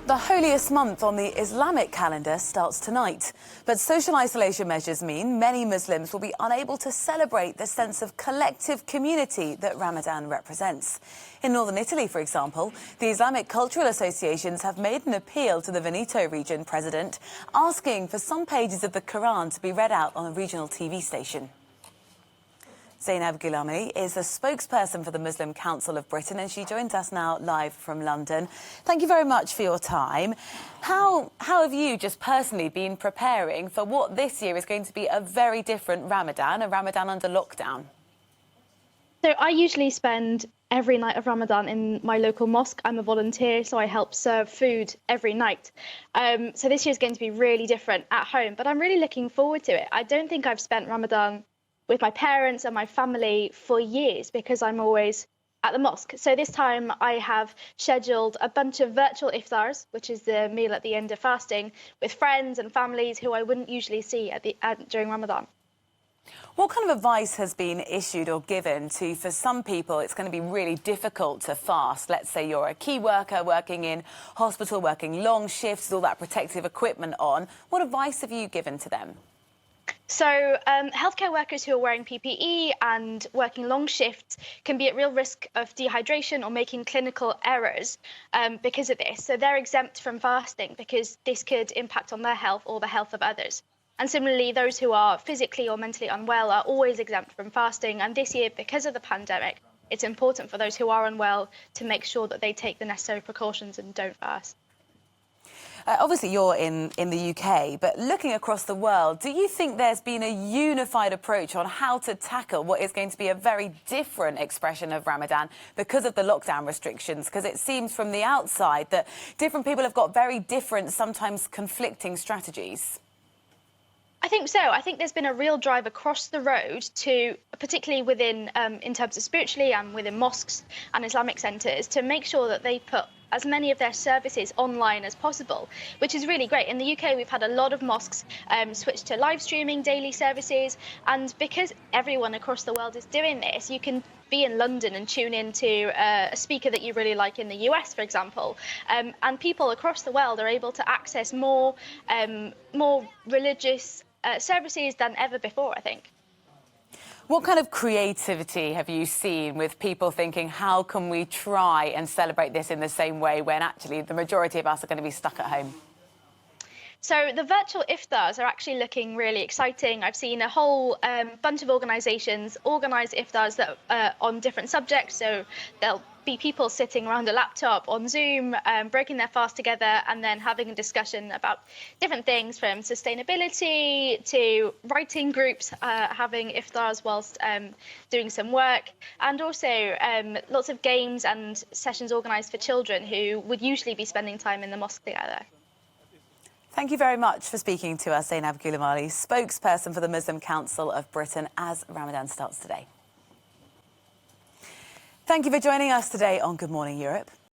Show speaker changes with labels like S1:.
S1: The holiest month on the Islamic calendar starts tonight. But social isolation measures mean many Muslims will be unable to celebrate the sense of collective community that Ramadan represents. In northern Italy, for example, the Islamic cultural associations have made an appeal to the Veneto region president, asking for some pages of the Quran to be read out on a regional TV station. Zainab Gulamali is the spokesperson for the Muslim Council of Britain, and she joins us now live from London. Thank you very much for your time. How have you just personally been preparing for what this year is going to be a very different Ramadan, a Ramadan under lockdown?
S2: So I usually spend every night of Ramadan in my local mosque. I'm a volunteer, so I help serve food every night. So this year is going to be really different at home, but I'm really looking forward to it. I don't think I've spent Ramadan with my parents and my family for years because I'm always at the mosque. So this time I have scheduled a bunch of virtual iftars, which is the meal at the end of fasting, with friends and families who I wouldn't usually see during Ramadan.
S1: What kind of advice has been issued or given to, for some people, it's going to be really difficult to fast? Let's say you're a key worker working in hospital, working long shifts, all that protective equipment on. What advice have you given to them?
S2: So healthcare workers who are wearing PPE and working long shifts can be at real risk of dehydration or making clinical errors because of this. So they're exempt from fasting because this could impact on their health or the health of others. And similarly, those who are physically or mentally unwell are always exempt from fasting. And this year, because of the pandemic, it's important for those who are unwell to make sure that they take the necessary precautions and don't fast.
S1: Obviously, you're in the UK, but looking across the world, do you think there's been a unified approach on how to tackle what is going to be a very different expression of Ramadan because of the lockdown restrictions? Because it seems from the outside that different people have got very different, sometimes conflicting strategies.
S2: I think so. I think there's been a real drive across the road to, particularly within, in terms of spiritually and within mosques and Islamic centres, to make sure that they put as many of their services online as possible, which is really great. In the UK, we've had a lot of mosques switch to live streaming daily services. And because everyone across the world is doing this, you can be in London and tune in to a speaker that you really like in the US, for example. And people across the world are able to access more religious services than ever before, I think.
S1: What kind of creativity have you seen with people thinking, how can we try and celebrate this in the same way when actually the majority of us are going to be stuck at home?
S2: So the virtual iftars are actually looking really exciting. I've seen a whole bunch of organisations organise iftars that on different subjects. So there'll be people sitting around a laptop on Zoom, breaking their fast together and then having a discussion about different things from sustainability to writing groups, having iftars whilst doing some work, and also lots of games and sessions organised for children who would usually be spending time in the mosque together.
S1: Thank you very much for speaking to us, Zainab Gulamali, spokesperson for the Muslim Council of Britain, as Ramadan starts today. Thank you for joining us today on Good Morning Europe.